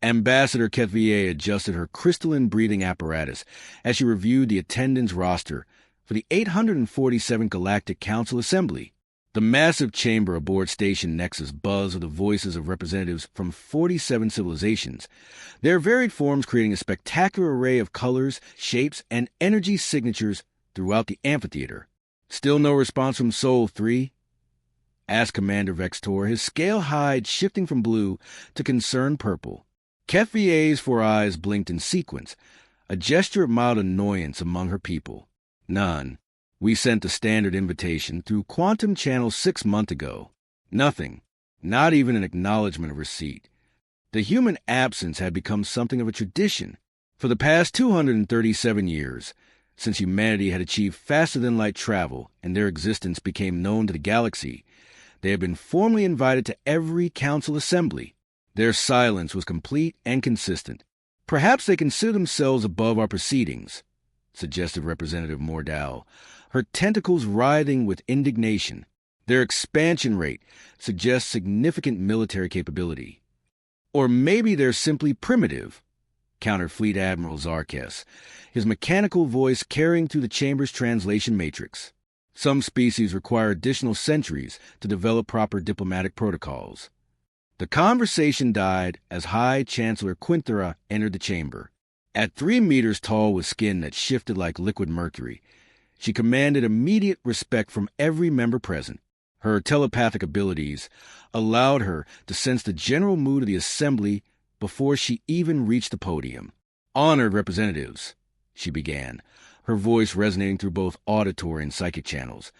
Ambassador HFY adjusted her crystalline breathing apparatus as she reviewed the attendance roster for the 847th Galactic Council Assembly. The massive chamber aboard Station Nexus buzzed with the voices of representatives from 47 civilizations, their varied forms creating a spectacular array of colors, shapes, and energy signatures throughout the amphitheater. "Still no response from Sol 3?" asked Commander Vextor, his scale hide shifting from blue to concerned purple. HFY's four eyes blinked in sequence, a gesture of mild annoyance among her people. "None. We sent the standard invitation through Quantum Channel 6 months ago. Nothing. Not even an acknowledgement of receipt." The human absence had become something of a tradition. For the past 237 years, since humanity had achieved faster-than-light travel and their existence became known to the galaxy, they had been formally invited to every council assembly. Their silence was complete and consistent. "Perhaps they consider themselves above our proceedings," suggested Representative Mordau, her tentacles writhing with indignation. "Their expansion rate suggests significant military capability." "Or maybe they're simply primitive," countered Fleet Admiral Zarkes, his mechanical voice carrying through the chamber's translation matrix. "Some species require additional centuries to develop proper diplomatic protocols." The conversation died as High Chancellor Quinthera entered the chamber. At 3 meters tall with skin that shifted like liquid mercury, she commanded immediate respect from every member present. Her telepathic abilities allowed her to sense the general mood of the assembly before she even reached the podium. "Honored representatives," she began, her voice resonating through both auditory and psychic channels.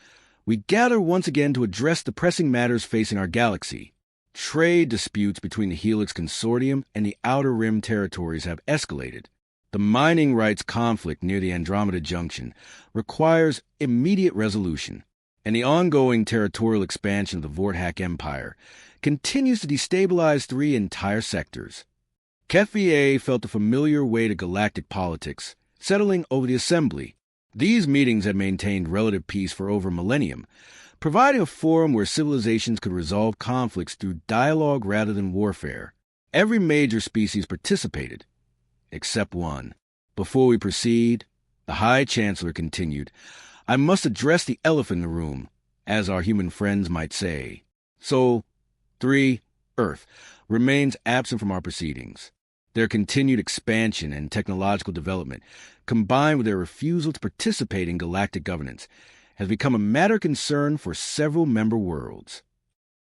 "We gather once again to address the pressing matters facing our galaxy. Trade disputes between the Helix Consortium and the Outer Rim territories have escalated. The mining rights conflict near the Andromeda Junction requires immediate resolution, and the ongoing territorial expansion of the Vorthak Empire continues to destabilize 3 entire sectors." HFY felt a familiar weight of galactic politics settling over the assembly. These meetings had maintained relative peace for over a millennium, providing a forum where civilizations could resolve conflicts through dialogue rather than warfare. Every major species participated, except one. "Before we proceed," the High Chancellor continued, "I must address the elephant in the room, as our human friends might say. Sol 3, Earth, remains absent from our proceedings. Their continued expansion and technological development, combined with their refusal to participate in galactic governance, has become a matter of concern for several member worlds."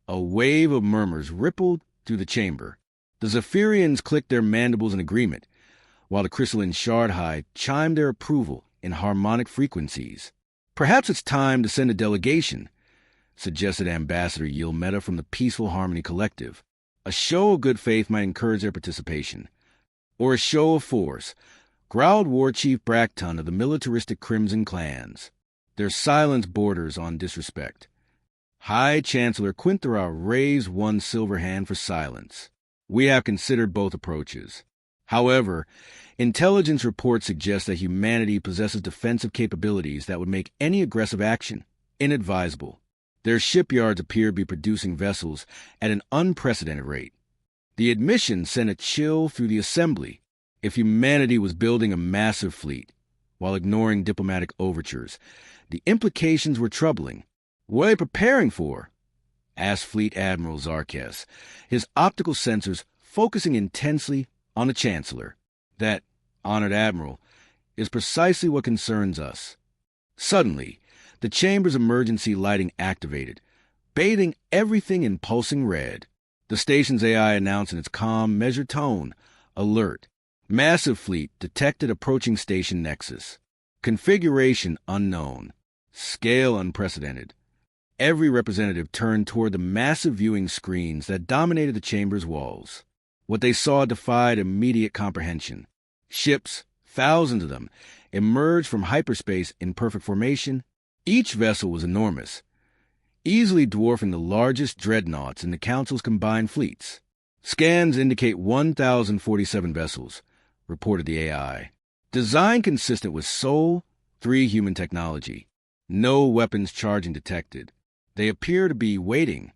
A wave of murmurs rippled through the chamber. The Zephyrians clicked their mandibles in agreement, while the crystalline shardhide chimed their approval in harmonic frequencies. "Perhaps it's time to send a delegation," suggested Ambassador Yilmeta from the Peaceful Harmony Collective. "A show of good faith might encourage their participation." "Or a show of force," growled War Chief Bracton of the militaristic Crimson Clans. Their silence borders on disrespect. High Chancellor Quinthera raised one silver hand for silence. "We have considered both approaches. However, intelligence reports suggest that humanity possesses defensive capabilities that would make any aggressive action inadvisable. Their shipyards appear to be producing vessels at an unprecedented rate." The admission sent a chill through the assembly. If humanity was building a massive fleet, while ignoring diplomatic overtures, the implications were troubling. "What are they preparing for?" asked Fleet Admiral Zarkes, his optical sensors focusing intensely on the Chancellor. "That, honored Admiral, is precisely what concerns us." Suddenly, the chamber's emergency lighting activated, bathing everything in pulsing red. The station's AI announced in its calm, measured tone, "Alert. Massive fleet detected approaching Station Nexus. Configuration unknown. Scale unprecedented." Every representative turned toward the massive viewing screens that dominated the chamber's walls. What they saw defied immediate comprehension. Ships, thousands of them, emerged from hyperspace in perfect formation. Each vessel was enormous, easily dwarfing the largest dreadnoughts in the Council's combined fleets. "Scans indicate 1,047 vessels," reported the AI. "Design consistent with Sol 3 human technology. No weapons charging detected. They appear to be waiting."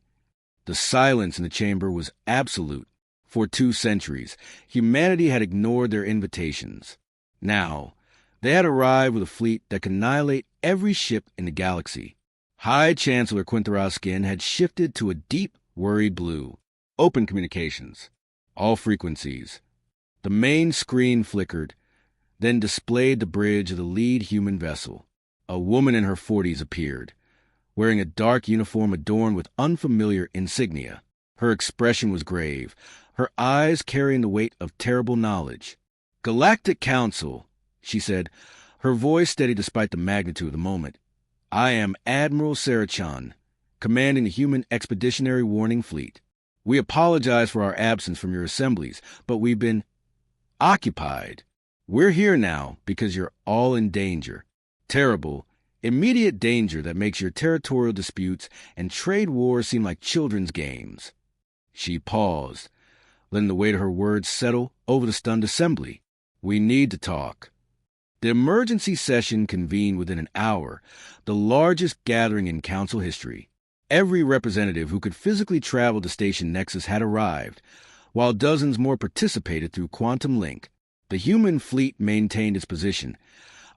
The silence in the chamber was absolute. For 2 centuries, humanity had ignored their invitations. Now, they had arrived with a fleet that could annihilate every ship in the galaxy. High Chancellor Quinteras' skin had shifted to a deep, worried blue. Open communications. All frequencies. The main screen flickered, then displayed the bridge of the lead human vessel. A woman in her 40s appeared, wearing a dark uniform adorned with unfamiliar insignia. Her expression was grave, her eyes carrying the weight of terrible knowledge. "Galactic Council," she said, her voice steady despite the magnitude of the moment. "I am Admiral Sarachan, commanding the Human Expeditionary Warning Fleet. We apologize for our absence from your assemblies, but we've been occupied. We're here now because you're all in danger. Terrible, immediate danger that makes your territorial disputes and trade wars seem like children's games." She paused, letting the weight of her words settle over the stunned assembly. "We need to talk." The emergency session convened within an hour, the largest gathering in Council history. Every representative who could physically travel to Station Nexus had arrived, while dozens more participated through Quantum Link. The human fleet maintained its position,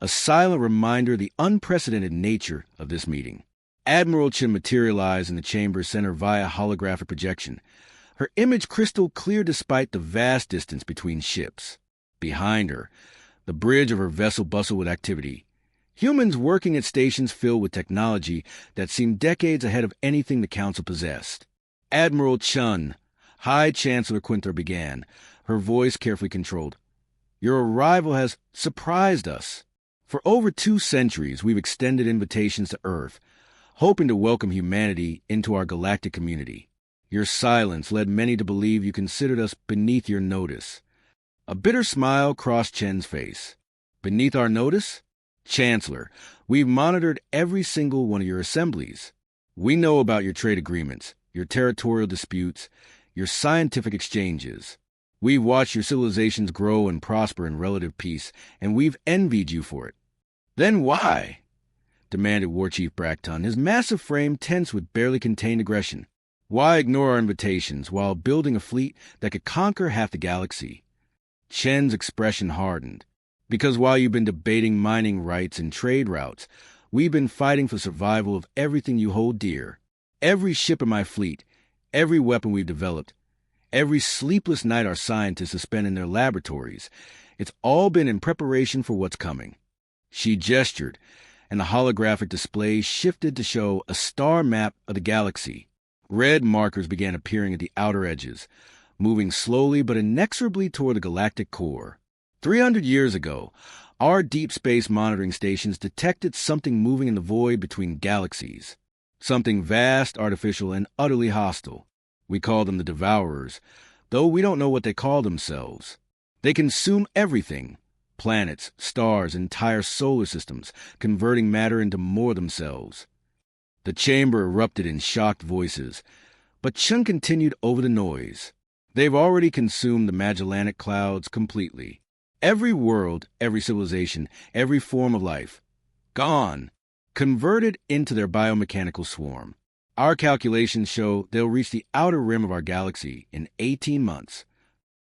a silent reminder of the unprecedented nature of this meeting. Admiral Chen materialized in the chamber's center via holographic projection, her image crystal clear despite the vast distance between ships. Behind her, the bridge of her vessel bustled with activity. Humans working at stations filled with technology that seemed decades ahead of anything the Council possessed. "Admiral Chun," High Chancellor Quinter began, her voice carefully controlled. "Your arrival has surprised us. For over 2 centuries, we've extended invitations to Earth, hoping to welcome humanity into our galactic community. Your silence led many to believe you considered us beneath your notice." A bitter smile crossed Chen's face. "Beneath our notice? Chancellor, we've monitored every single one of your assemblies. We know about your trade agreements, your territorial disputes, your scientific exchanges. We've watched your civilizations grow and prosper in relative peace, and we've envied you for it." "Then why?" demanded War Chief Bracton, his massive frame tense with barely contained aggression. "Why ignore our invitations while building a fleet that could conquer half the galaxy?" Chen's expression hardened. "Because while you've been debating mining rights and trade routes, we've been fighting for survival of everything you hold dear. Every ship in my fleet, every weapon we've developed, every sleepless night our scientists have spent in their laboratories, it's all been in preparation for what's coming." She gestured, and the holographic display shifted to show a star map of the galaxy. Red markers began appearing at the outer edges, moving slowly but inexorably toward the galactic core. 300 years ago, our deep space monitoring stations detected something moving in the void between galaxies. Something vast, artificial, and utterly hostile. We call them the Devourers, though we don't know what they call themselves. They consume everything. Planets, stars, entire solar systems, converting matter into more themselves. The chamber erupted in shocked voices, but Chun continued over the noise. "They've already consumed the Magellanic Clouds completely. Every world, every civilization, every form of life. Gone. Converted into their biomechanical swarm. Our calculations show they'll reach the outer rim of our galaxy in 18 months.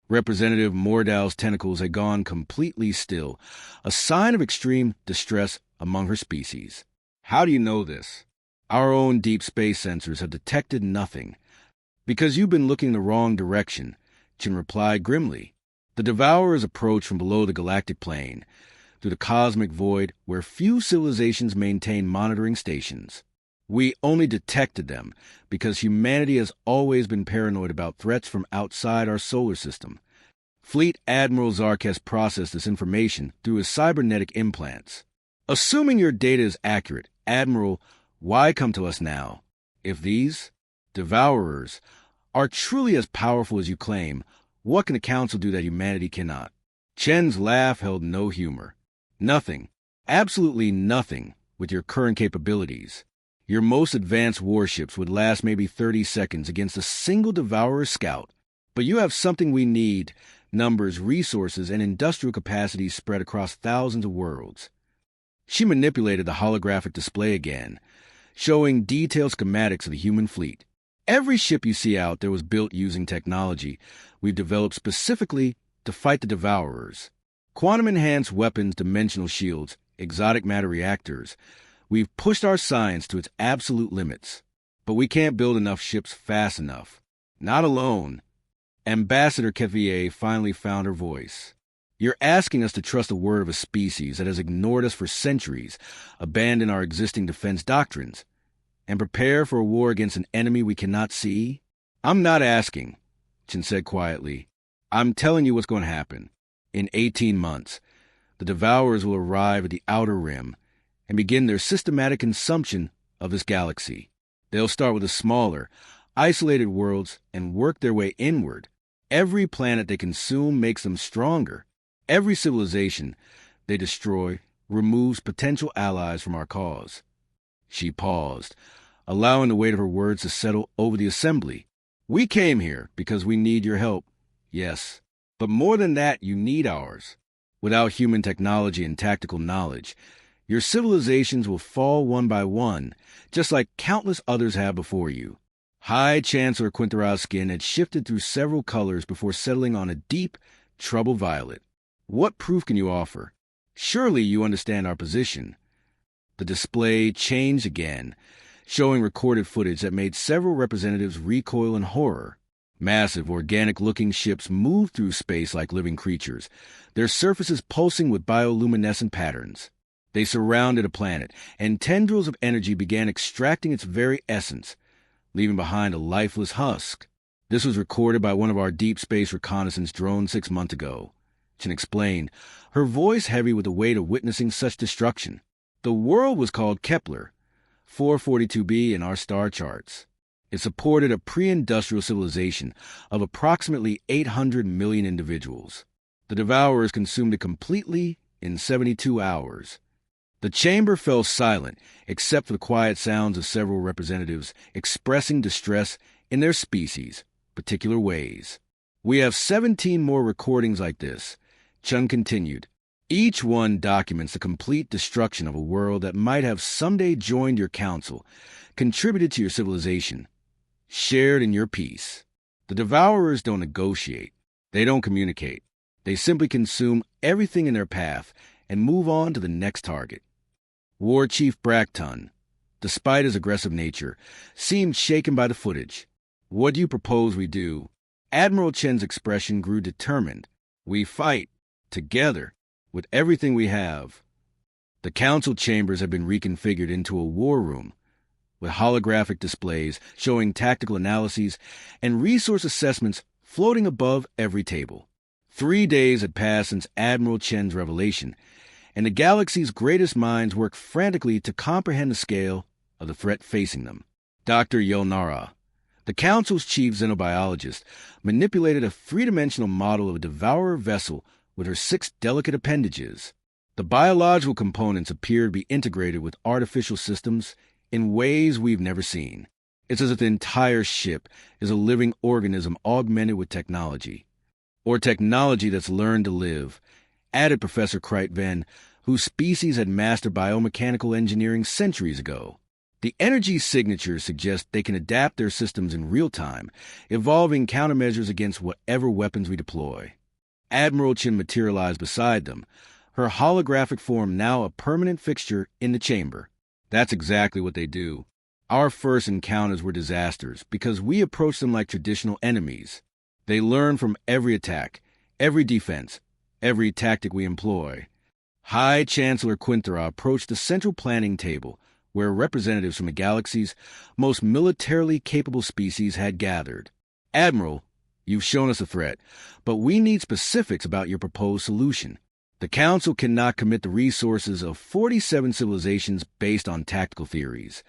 Representative Mordau's tentacles had gone completely still, a sign of extreme distress among her species. "How do you know this?" "Our own deep space sensors have detected nothing." "Because you've been looking the wrong direction," Chin replied grimly. "The Devourers approach from below the galactic plane, through the cosmic void where few civilizations maintain monitoring stations. We only detected them because humanity has always been paranoid about threats from outside our solar system. Fleet Admiral Zarkes processed this information through his cybernetic implants. Assuming your data is accurate, Admiral, why come to us now? If these Devourers are truly as powerful as you claim, what can the Council do that humanity cannot?" Chen's laugh held no humor. "Nothing. Absolutely nothing with your current capabilities. Your most advanced warships would last maybe 30 seconds against a single Devourer scout. But you have something we need: numbers, resources, and industrial capacities spread across thousands of worlds." She manipulated the holographic display again, showing detailed schematics of the human fleet. Every ship you see out there was built using technology we've developed specifically to fight the Devourers. Quantum-enhanced weapons, dimensional shields, exotic matter reactors. We've pushed our science to its absolute limits. But we can't build enough ships fast enough. Not alone. Ambassador HFY finally found her voice. You're asking us to trust the word of a species that has ignored us for centuries, abandoned our existing defense doctrines, and prepare for a war against an enemy we cannot see? I'm not asking, Chen said quietly. I'm telling you what's going to happen. In 18 months, the Devourers will arrive at the Outer Rim and begin their systematic consumption of this galaxy. They'll start with the smaller, isolated worlds and work their way inward. Every planet they consume makes them stronger. Every civilization they destroy removes potential allies from our cause. She paused, allowing the weight of her words to settle over the assembly. We came here because we need your help, yes. But more than that, you need ours. Without human technology and tactical knowledge, your civilizations will fall one by one, just like countless others have before you. High Chancellor Quintera's skin had shifted through several colors before settling on a deep, troubled violet. What proof can you offer? Surely you understand our position. The display changed again, showing recorded footage that made several representatives recoil in horror. Massive, organic-looking ships moved through space like living creatures, their surfaces pulsing with bioluminescent patterns. They surrounded a planet, and tendrils of energy began extracting its very essence, leaving behind a lifeless husk. This was recorded by one of our deep space reconnaissance drones 6 months ago, Chen explained, her voice heavy with the weight of witnessing such destruction. The world was called Kepler, 442b in our star charts. It supported a pre-industrial civilization of approximately 800 million individuals. The Devourers consumed it completely in 72 hours. The chamber fell silent, except for the quiet sounds of several representatives expressing distress in their species' particular ways. We have 17 more recordings like this, Chung continued. Each one documents the complete destruction of a world that might have someday joined your council, contributed to your civilization, shared in your peace. The Devourers don't negotiate. They don't communicate. They simply consume everything in their path and move on to the next target. War Chief Bracton, despite his aggressive nature, seemed shaken by the footage. What do you propose we do? Admiral Chen's expression grew determined. We fight, together, with everything we have. The council chambers have been reconfigured into a war room, with holographic displays showing tactical analyses and resource assessments floating above every table. 3 days had passed since Admiral Chen's revelation, and the galaxy's greatest minds worked frantically to comprehend the scale of the threat facing them. Dr. Yonara, the Council's chief xenobiologist, manipulated a three-dimensional model of a devourer vessel with her 6 delicate appendages. The biological components appear to be integrated with artificial systems in ways we've never seen. It's as if the entire ship is a living organism augmented with technology. Or technology that's learned to live, added Professor Kreitven, whose species had mastered biomechanical engineering centuries ago. The energy signatures suggest they can adapt their systems in real time, evolving countermeasures against whatever weapons we deploy. Admiral Chen materialized beside them, her holographic form now a permanent fixture in the chamber. That's exactly what they do. Our first encounters were disasters because we approached them like traditional enemies. They learn from every attack, every defense, every tactic we employ. High Chancellor Quintera approached the central planning table, where representatives from the galaxy's most militarily capable species had gathered. Admiral, you've shown us a threat, but we need specifics about your proposed solution. The Council cannot commit the resources of 47 civilizations based on tactical theories.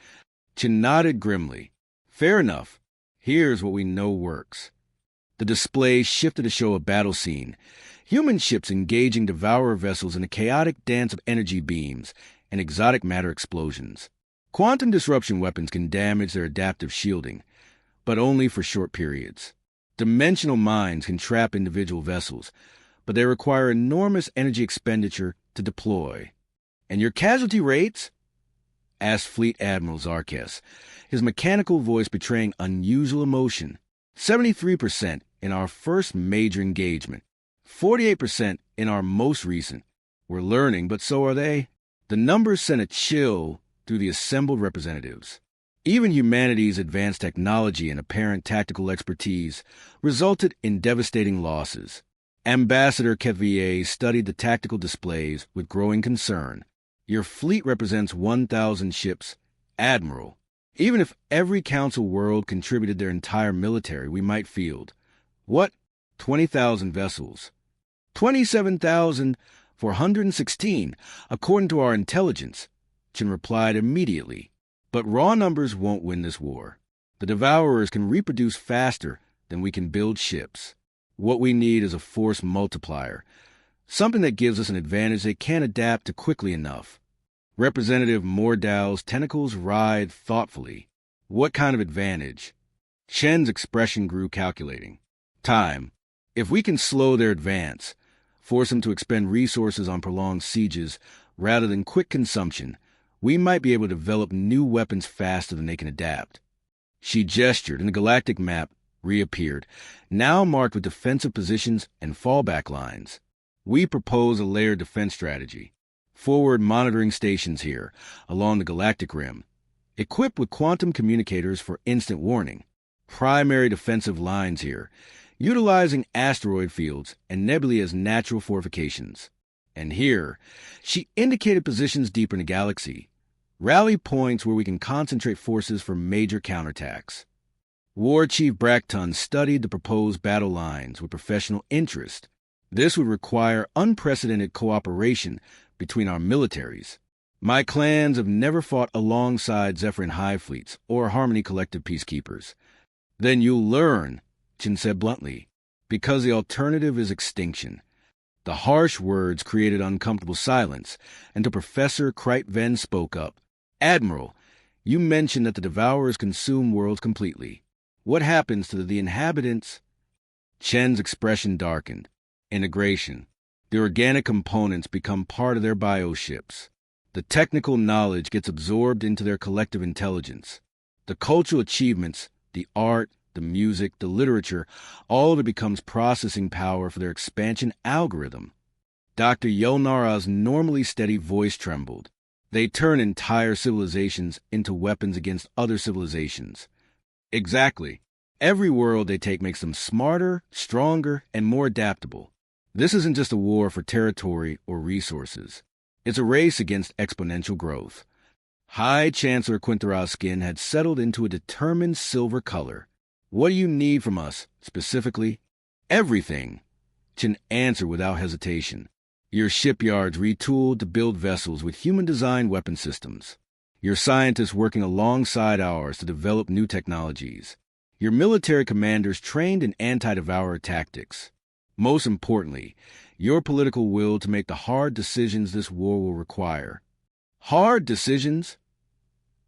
Chen nodded grimly. Fair enough. Here's what we know works. The display shifted to show a battle scene. Human ships engaging devourer vessels in a chaotic dance of energy beams and exotic matter explosions. Quantum disruption weapons can damage their adaptive shielding, but only for short periods. Dimensional mines can trap individual vessels, but they require enormous energy expenditure to deploy. And your casualty rates? asked Fleet Admiral Zarkes, his mechanical voice betraying unusual emotion. 73% in our first major engagement. 48% in our most recent. We're learning, but so are they. The numbers sent a chill through the assembled representatives. Even humanity's advanced technology and apparent tactical expertise resulted in devastating losses. Ambassador HFY studied the tactical displays with growing concern. Your fleet represents 1,000 ships, Admiral. Even if every council world contributed their entire military, we might field. What? 20,000 vessels. 27,416, according to our intelligence, Chin replied immediately. But raw numbers won't win this war. The Devourers can reproduce faster than we can build ships. What we need is a force multiplier, something that gives us an advantage they can't adapt to quickly enough. Representative Mordau's tentacles writhed thoughtfully. What kind of advantage? Chen's expression grew calculating. Time. If we can slow their advance, force them to expend resources on prolonged sieges rather than quick consumption, we might be able to develop new weapons faster than they can adapt. She gestured, and the galactic map reappeared, now marked with defensive positions and fallback lines. We propose a layered defense strategy. Forward monitoring stations here, along the galactic rim, equipped with quantum communicators for instant warning. Primary defensive lines here, utilizing asteroid fields and nebulae as natural fortifications. And here, she indicated positions deeper in the galaxy, rally points where we can concentrate forces for major counterattacks. War Chief Bracton studied the proposed battle lines with professional interest. This would require unprecedented cooperation between our militaries. My clans have never fought alongside Zephyrin Hive fleets or Harmony Collective peacekeepers. Then you'll learn, Chin said bluntly, because the alternative is extinction. The harsh words created uncomfortable silence, until Professor Kreitven spoke up. Admiral, you mentioned that the Devourers consume worlds completely. What happens to the inhabitants? Chen's expression darkened. Integration. The organic components become part of their bioships. The technical knowledge gets absorbed into their collective intelligence. The cultural achievements, the art, the music, the literature, all of it becomes processing power for their expansion algorithm. Dr. Yelnara's normally steady voice trembled. They turn entire civilizations into weapons against other civilizations. Exactly. Every world they take makes them smarter, stronger, and more adaptable. This isn't just a war for territory or resources. It's a race against exponential growth. High Chancellor Quintaral's skin had settled into a determined silver color. What do you need from us, specifically? Everything, Chin answered without hesitation. Your shipyards retooled to build vessels with human-designed weapon systems. Your scientists working alongside ours to develop new technologies. Your military commanders trained in anti-devourer tactics. Most importantly, your political will to make the hard decisions this war will require. Hard decisions?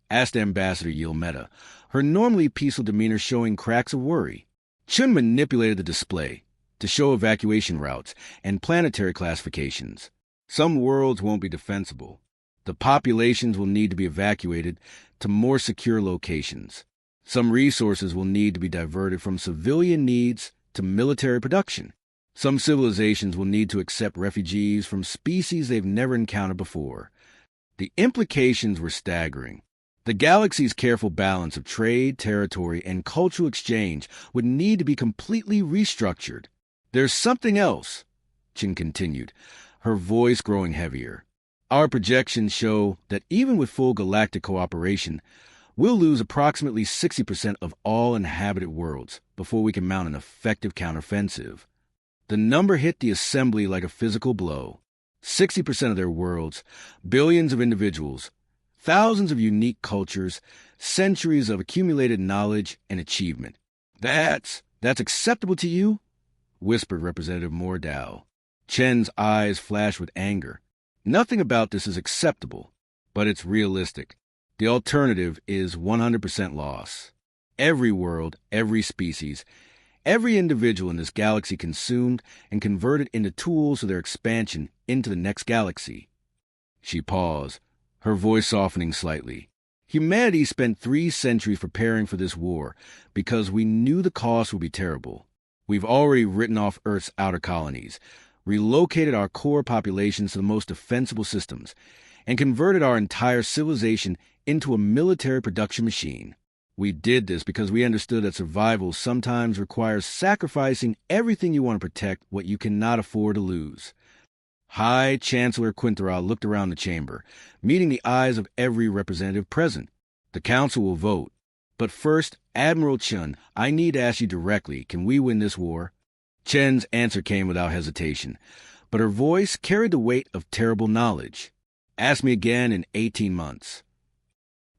Asked Ambassador Yilmeta, her normally peaceful demeanor showing cracks of worry. Chun manipulated the display to show evacuation routes and planetary classifications. Some worlds won't be defensible. The populations will need to be evacuated to more secure locations. Some resources will need to be diverted from civilian needs to military production. Some civilizations will need to accept refugees from species they've never encountered before. The implications were staggering. The galaxy's careful balance of trade, territory, and cultural exchange would need to be completely restructured. There's something else, Chin continued, her voice growing heavier. Our projections show that even with full galactic cooperation, we'll lose approximately 60% of all inhabited worlds before we can mount an effective counteroffensive. The number hit the assembly like a physical blow. 60% of their worlds, billions of individuals, thousands of unique cultures, centuries of accumulated knowledge and achievement. That's acceptable to you? Whispered Representative Mordau. Chen's eyes flashed with anger. Nothing about this is acceptable, but it's realistic. The alternative is 100% loss. Every world, every species, every individual in this galaxy consumed and converted into tools for their expansion into the next galaxy. She paused, her voice softening slightly. Humanity spent 3 centuries preparing for this war because we knew the cost would be terrible. We've already written off Earth's outer colonies, relocated our core populations to the most defensible systems, and converted our entire civilization into a military production machine. We did this because we understood that survival sometimes requires sacrificing everything you want to protect what you cannot afford to lose. High Chancellor Quinterra looked around the chamber, meeting the eyes of every representative present. The council will vote. But first, Admiral Chun, I need to ask you directly, can we win this war? Chen's answer came without hesitation, but her voice carried the weight of terrible knowledge. Ask me again in 18 months.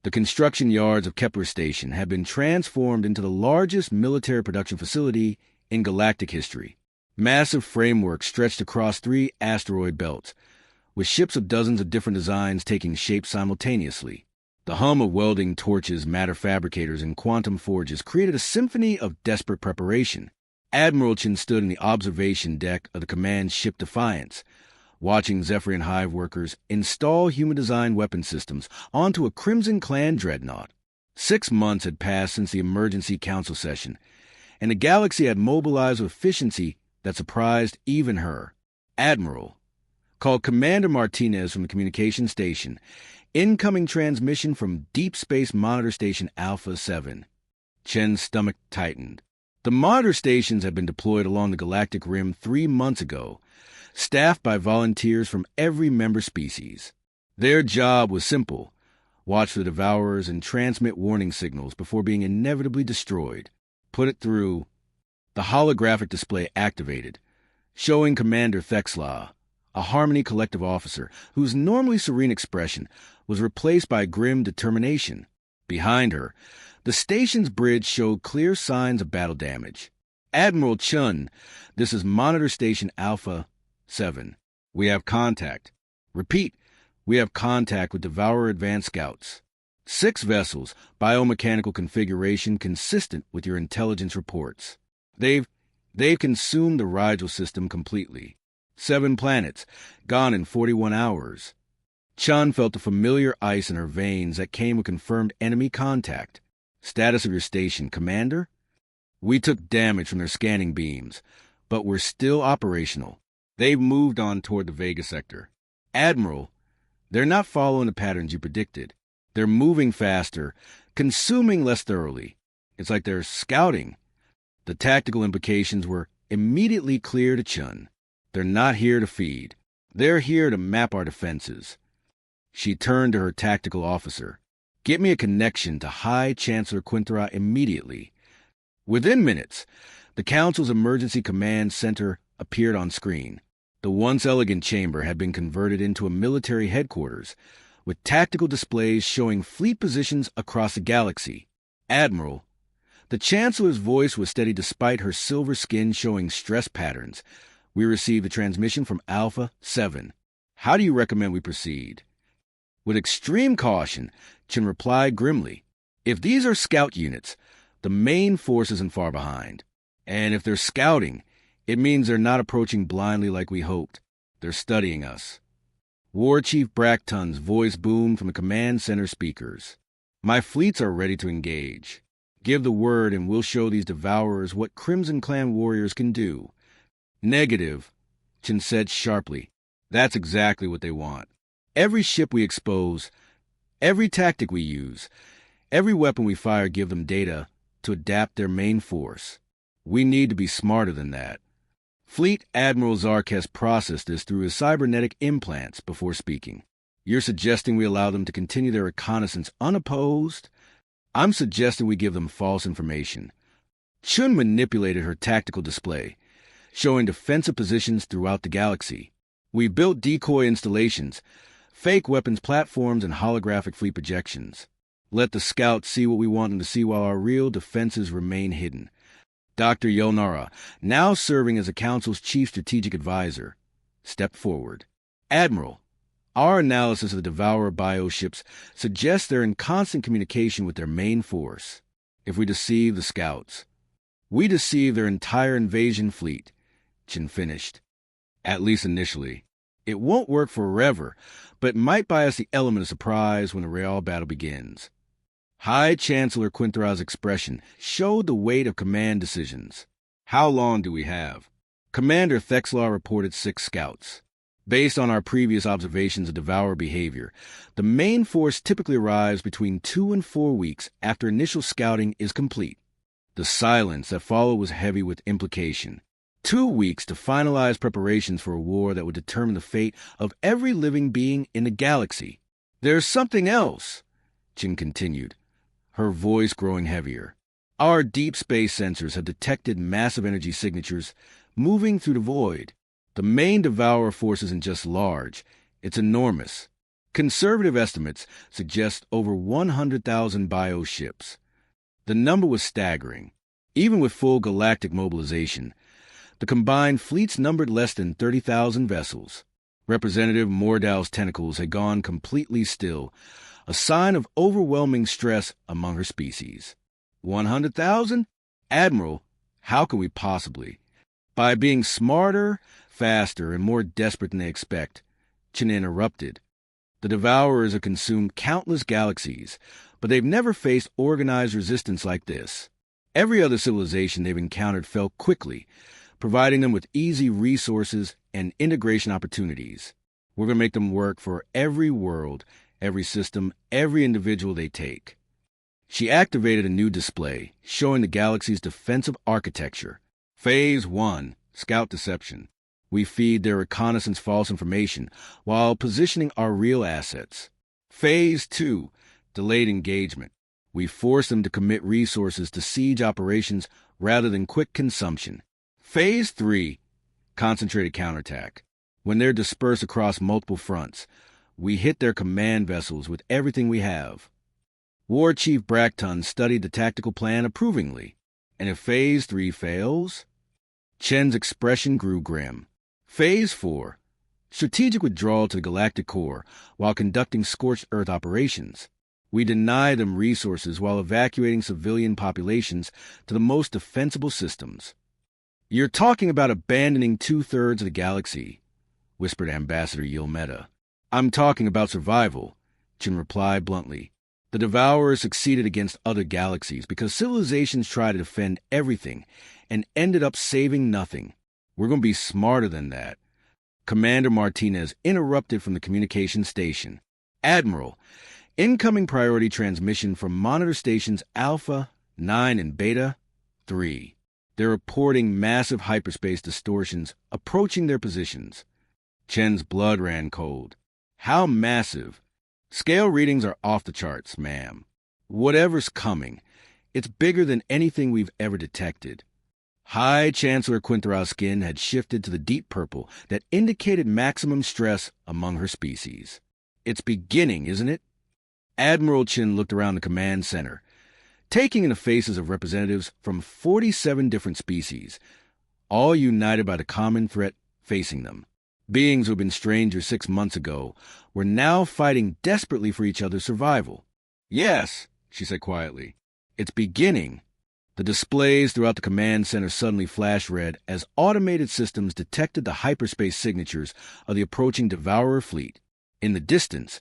The construction yards of Kepler Station have been transformed into the largest military production facility in galactic history. Massive frameworks stretched across 3 asteroid belts, with ships of dozens of different designs taking shape simultaneously. The hum of welding torches, matter fabricators, and quantum forges created a symphony of desperate preparation. Admiral Chin stood in the observation deck of the command ship Defiance, watching Zephyrian Hive workers install human-designed weapon systems onto a Crimson Clan dreadnought. 6 months had passed since the emergency council session, and the galaxy had mobilized with efficiency that surprised even her. Admiral called Commander Martinez from the communication station. Incoming transmission from Deep Space Monitor Station Alpha 7. Chen's stomach tightened. The monitor stations had been deployed along the galactic rim 3 months ago, staffed by volunteers from every member species. Their job was simple: watch for the devourers and transmit warning signals before being inevitably destroyed. Put it through. The holographic display activated, showing Commander Thexla, a Harmony Collective officer whose normally serene expression was replaced by grim determination. Behind her, the station's bridge showed clear signs of battle damage. Admiral Chun, this is Monitor Station Alpha 7. We have contact. Repeat, we have contact with Devourer Advanced Scouts. 6 vessels, biomechanical configuration consistent with your intelligence reports. They've consumed the Rigel system completely. 7 planets, gone in 41 hours. Chun felt the familiar ice in her veins that came with confirmed enemy contact. Status of your station, Commander? We took damage from their scanning beams, but we're still operational. They've moved on toward the Vega sector. Admiral, they're not following the patterns you predicted. They're moving faster, consuming less thoroughly. It's like they're scouting. The tactical implications were immediately clear to Chun. They're not here to feed. They're here to map our defenses. She turned to her tactical officer. Get me a connection to High Chancellor Quinterra immediately. Within minutes, the Council's Emergency Command Center appeared on screen. The once elegant chamber had been converted into a military headquarters, with tactical displays showing fleet positions across the galaxy. Admiral, the Chancellor's voice was steady despite her silver skin showing stress patterns. We received a transmission from Alpha 7. How do you recommend we proceed? With extreme caution, Chin replied grimly. If these are scout units, the main force isn't far behind. And if they're scouting, it means they're not approaching blindly like we hoped. They're studying us. War Chief Bracton's voice boomed from the command center speakers. My fleets are ready to engage. Give the word and we'll show these devourers what Crimson Clan warriors can do. Negative, Chin said sharply. That's exactly what they want. Every ship we expose, every tactic we use, every weapon we fire give them data to adapt their main force. We need to be smarter than that. Fleet Admiral Zarkes processed this through his cybernetic implants before speaking. You're suggesting we allow them to continue their reconnaissance unopposed? I'm suggesting we give them false information. Chun manipulated her tactical display, showing defensive positions throughout the galaxy. We built decoy installations, fake weapons platforms, and holographic fleet projections. Let the scouts see what we want them to see while our real defenses remain hidden. Dr. Yelnara, now serving as the Council's chief strategic advisor, stepped forward. Admiral, our analysis of the Devourer bioships suggests they're in constant communication with their main force. If we deceive the scouts, we deceive their entire invasion fleet, Chin finished. At least initially. It won't work forever, but it might buy us the element of surprise when the real battle begins. High Chancellor Quinthara's expression showed the weight of command decisions. How long do we have? Commander Thexlar reported 6 scouts. Based on our previous observations of devourer behavior, the main force typically arrives between 2 and 4 weeks after initial scouting is complete. The silence that followed was heavy with implication. 2 weeks to finalize preparations for a war that would determine the fate of every living being in the galaxy. There's something else, Chin continued, her voice growing heavier. Our deep space sensors have detected massive energy signatures moving through the void. The main devourer force isn't just large, it's enormous. Conservative estimates suggest over 100,000 bioships. The number was staggering. Even with full galactic mobilization, the combined fleets numbered less than 30,000 vessels. Representative Mordau's tentacles had gone completely still, a sign of overwhelming stress among her species. 100,000? Admiral, how could we possibly? By being smarter, faster, and more desperate than they expect, Chen interrupted. The Devourers have consumed countless galaxies, but they've never faced organized resistance like this. Every other civilization they've encountered fell quickly, providing them with easy resources and integration opportunities. We're going to make them work for every world, every system, every individual they take. She activated a new display, showing the galaxy's defensive architecture. Phase 1, Scout Deception. We feed their reconnaissance false information while positioning our real assets. Phase 2, Delayed Engagement. We force them to commit resources to siege operations rather than quick consumption. Phase 3, Concentrated Counterattack. When they're dispersed across multiple fronts, we hit their command vessels with everything we have. War Chief Bracton studied the tactical plan approvingly. And if Phase 3 fails? Chen's expression grew grim. Phase 4, Strategic Withdrawal to the Galactic Core while conducting scorched Earth operations. We deny them resources while evacuating civilian populations to the most defensible systems. You're talking about abandoning 2/3 of the galaxy, whispered Ambassador Yilmeta. I'm talking about survival, Chen replied bluntly. The Devourers succeeded against other galaxies because civilizations tried to defend everything and ended up saving nothing. We're going to be smarter than that. Commander Martinez interrupted from the communication station. Admiral, incoming priority transmission from monitor stations Alpha, 9, and Beta, 3. They're reporting massive hyperspace distortions approaching their positions. Chen's blood ran cold. How massive? Scale readings are off the charts, ma'am. Whatever's coming, it's bigger than anything we've ever detected. High Chancellor Quinthara's skin had shifted to the deep purple that indicated maximum stress among her species. It's beginning, isn't it? Admiral Chen looked around the command center, taking in the faces of representatives from 47 different species, all united by the common threat facing them. Beings who had been strangers 6 months ago were now fighting desperately for each other's survival. Yes, she said quietly. It's beginning. The displays throughout the command center suddenly flashed red as automated systems detected the hyperspace signatures of the approaching Devourer fleet. In the distance,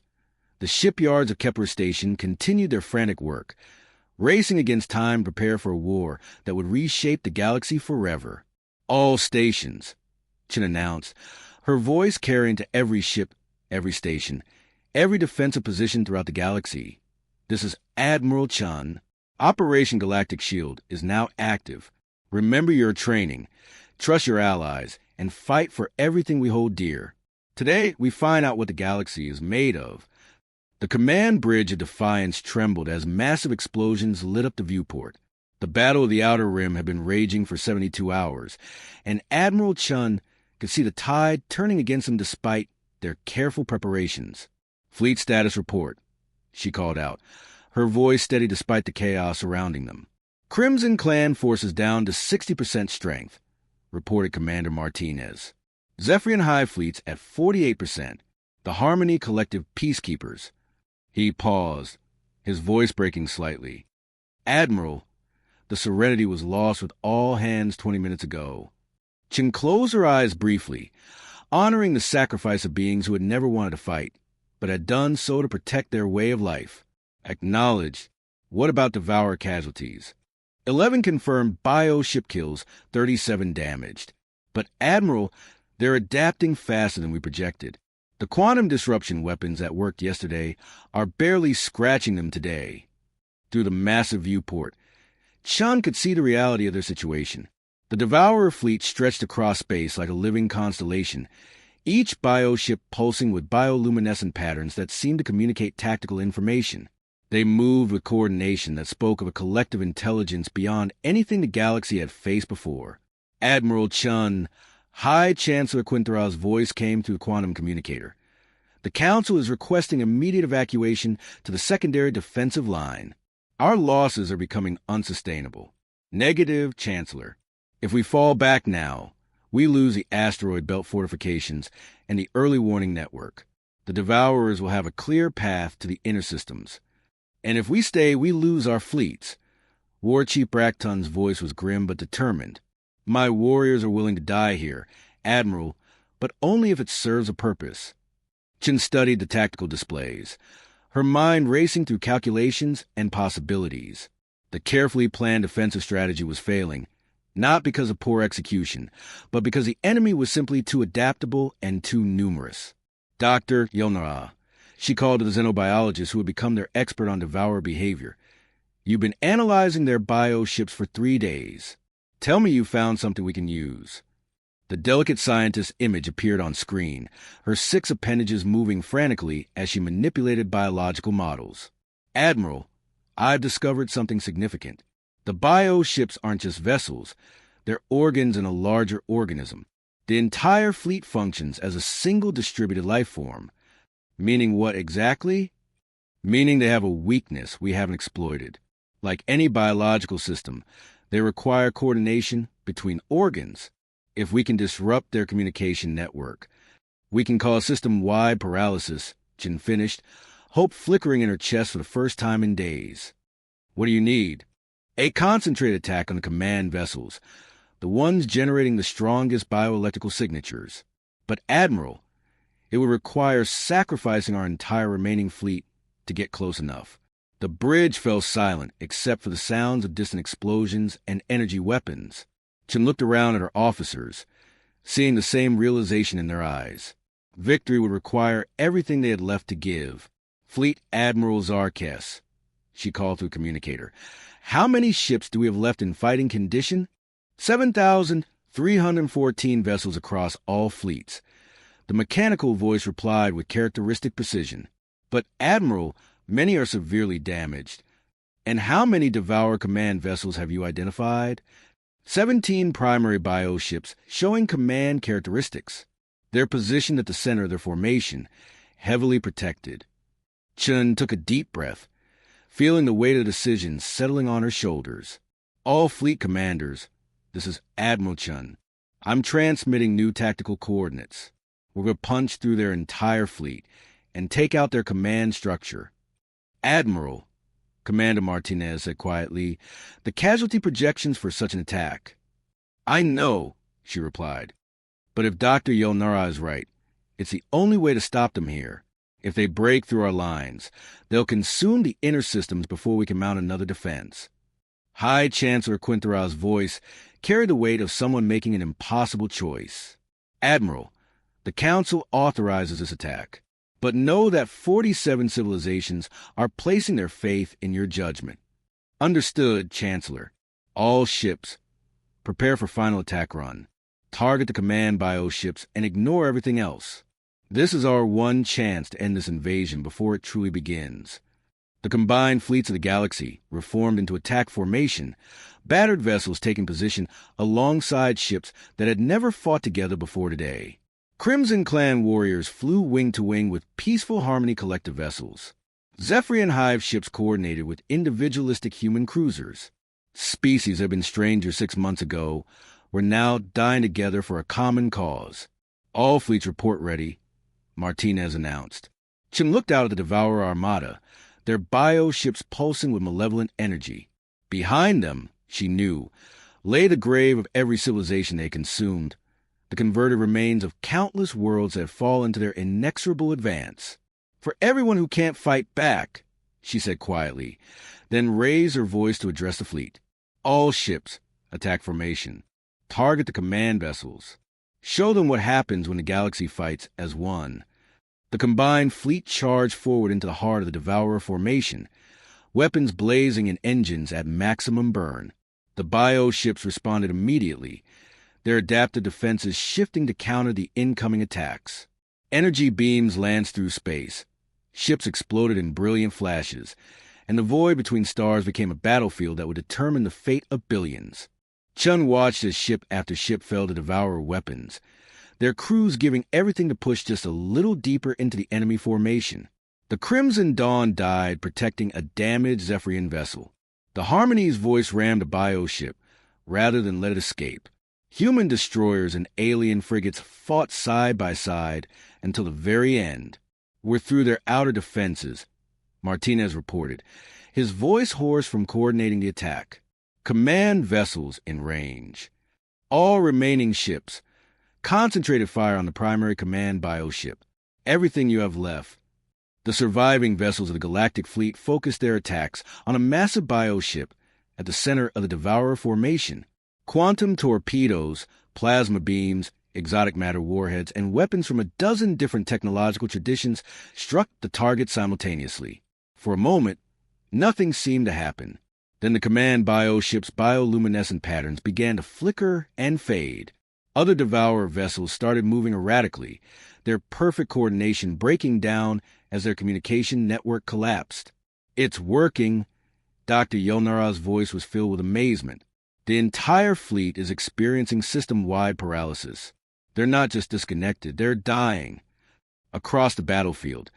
the shipyards of Kepler Station continued their frantic work, racing against time to prepare for a war that would reshape the galaxy forever. All stations, Chen announced, her voice carrying to every ship, every station, every defensive position throughout the galaxy. This is Admiral Chen. Operation Galactic Shield is now active. Remember your training, trust your allies, and fight for everything we hold dear. Today, we find out what the galaxy is made of. The command bridge of Defiance trembled as massive explosions lit up the viewport. The Battle of the Outer Rim had been raging for 72 hours, and Admiral Chen could see the tide turning against them despite their careful preparations. Fleet status report, she called out, her voice steady despite the chaos surrounding them. Crimson Clan forces down to 60% strength, reported Commander Martinez. Zephyrian Hive fleets at 48%, the Harmony Collective Peacekeepers. He paused, his voice breaking slightly. Admiral, the Serenity was lost with all hands 20 minutes ago. Chen closed her eyes briefly, honoring the sacrifice of beings who had never wanted to fight, but had done so to protect their way of life. Acknowledged, What about Devourer casualties? 11 confirmed bio-ship kills, 37 damaged. But Admiral, they're adapting faster than we projected. The quantum disruption weapons that worked yesterday are barely scratching them today. Through the massive viewport, Chun could see the reality of their situation. The Devourer fleet stretched across space like a living constellation, each bio-ship pulsing with bioluminescent patterns that seemed to communicate tactical information. They moved with coordination that spoke of a collective intelligence beyond anything the galaxy had faced before. Admiral Chun, High Chancellor Quintaral's voice came through the quantum communicator. The Council is requesting immediate evacuation to the secondary defensive line. Our losses are becoming unsustainable. Negative, Chancellor. If we fall back now, we lose the asteroid belt fortifications and the early warning network. The Devourers will have a clear path to the inner systems. And if we stay, we lose our fleets. War Chief Bracton's voice was grim but determined. My warriors are willing to die here, Admiral, but only if it serves a purpose. Chin studied the tactical displays, her mind racing through calculations and possibilities. The carefully planned offensive strategy was failing, not because of poor execution, but because the enemy was simply too adaptable and too numerous. Dr. Yelnara, she called to the xenobiologist who had become their expert on devourer behavior. You've been analyzing their bio-ships for 3 days. Tell me you found something we can use. The delicate scientist's image appeared on screen, her 6 appendages moving frantically as she manipulated biological models. Admiral, I've discovered something significant. The bio-ships aren't just vessels, they're organs in a larger organism. The entire fleet functions as a single distributed life form. Meaning what exactly? Meaning they have a weakness we haven't exploited. Like any biological system, they require coordination between organs. If we can disrupt their communication network, we can cause system-wide paralysis, Jin finished, hope flickering in her chest for the first time in days. What do you need? A concentrated attack on the command vessels, the ones generating the strongest bioelectrical signatures. But Admiral, it would require sacrificing our entire remaining fleet to get close enough. The bridge fell silent except for the sounds of distant explosions and energy weapons. Chin looked around at her officers, seeing the same realization in their eyes. Victory would require everything they had left to give. Fleet Admiral Zarkes, she called through communicator. How many ships do we have left in fighting condition? 7,314 vessels across all fleets. The mechanical voice replied with characteristic precision. But, Admiral, many are severely damaged. And how many Devourer command vessels have you identified? 17 primary bio-ships showing command characteristics. They're positioned at the center of their formation, heavily protected. Chun took a deep breath, feeling the weight of the decision settling on her shoulders. All fleet commanders, this is Admiral Chun. I'm transmitting new tactical coordinates. We're going to punch through their entire fleet and take out their command structure. Admiral, Commander Martinez said quietly, the casualty projections for such an attack. I know, she replied. But if Dr. Yelnara is right, it's the only way to stop them here. If they break through our lines, they'll consume the inner systems before we can mount another defense. High Chancellor Quintaral's voice carried the weight of someone making an impossible choice. Admiral, the Council authorizes this attack, but know that 47 civilizations are placing their faith in your judgment. Understood, Chancellor. All ships, prepare for final attack run. Target the command bio-ships and ignore everything else. This is our one chance to end this invasion before it truly begins. The combined fleets of the galaxy reformed into attack formation, battered vessels taking position alongside ships that had never fought together before today. Crimson Clan warriors flew wing to wing with peaceful harmony collective vessels. Zephyrian Hive ships coordinated with individualistic human cruisers. Species that had been strangers 6 months ago were now dying together for a common cause. All fleets report ready, Martinez announced. Chin looked out at the Devourer Armada, their bio-ships pulsing with malevolent energy. Behind them, she knew, lay the grave of every civilization they consumed, the converted remains of countless worlds that had fallen to their inexorable advance. For everyone who can't fight back, she said quietly, then raised her voice to address the fleet. All ships, attack formation. Target the command vessels. Show them what happens when the galaxy fights as one. The combined fleet charged forward into the heart of the Devourer formation, weapons blazing and engines at maximum burn. The bioships responded immediately, their adaptive defenses shifting to counter the incoming attacks. Energy beams lanced through space. Ships exploded in brilliant flashes, and the void between stars became a battlefield that would determine the fate of billions. Chun watched as ship after ship fell to devour weapons, their crews giving everything to push just a little deeper into the enemy formation. The Crimson Dawn died protecting a damaged Zephyrian vessel. The Harmony's voice rammed a bioship rather than let it escape. Human destroyers and alien frigates fought side by side until the very end. "We're through their outer defenses," Martinez reported, his voice hoarse from coordinating the attack. "Command vessels in range. All remaining ships. Concentrated fire on the primary command bioship. Everything you have left." The surviving vessels of the Galactic fleet focused their attacks on a massive bioship at the center of the Devourer formation. Quantum torpedoes, plasma beams, exotic matter warheads, and weapons from a dozen different technological traditions struck the target simultaneously. For a moment, nothing seemed to happen. Then the command bioship's bioluminescent patterns began to flicker and fade. Other Devourer vessels started moving erratically, their perfect coordination breaking down as their communication network collapsed. "It's working." Dr. Yelnara's voice was filled with amazement. "The entire fleet is experiencing system-wide paralysis. They're not just disconnected, they're dying." Across the battlefield,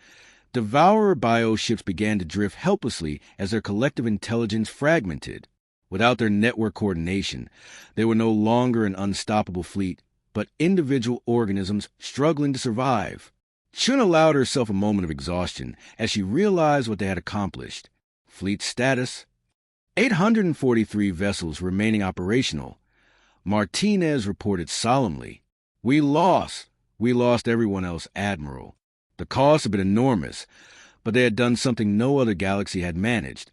Devourer bioships began to drift helplessly as their collective intelligence fragmented. Without their network coordination, they were no longer an unstoppable fleet, but individual organisms struggling to survive. Chun allowed herself a moment of exhaustion as she realized what they had accomplished. Fleet status: 843 vessels remaining operational. Martinez reported solemnly, We lost everyone else, Admiral. The cost had been enormous, but they had done something no other galaxy had managed.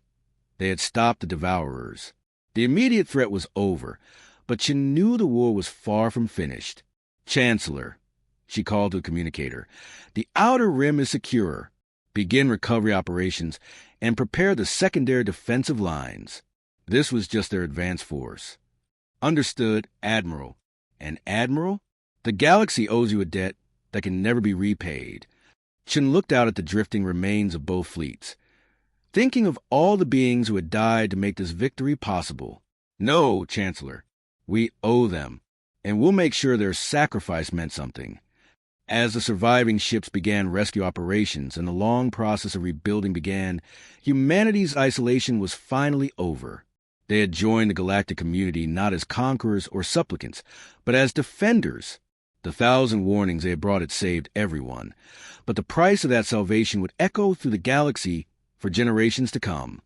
They had stopped the Devourers. The immediate threat was over, but she knew the war was far from finished. "Chancellor," she called to a communicator, "the outer rim is secure. Begin recovery operations and prepare the secondary defensive lines." This was just their advance force. "Understood, Admiral." "And Admiral, the galaxy owes you a debt that can never be repaid." Chun looked out at the drifting remains of both fleets, thinking of all the beings who had died to make this victory possible. "No, Chancellor, we owe them, and we'll make sure their sacrifice meant something." As the surviving ships began rescue operations and the long process of rebuilding began, humanity's isolation was finally over. They had joined the galactic community not as conquerors or supplicants, but as defenders. The 1,000 warnings they had brought had saved everyone, but the price of that salvation would echo through the galaxy for generations to come.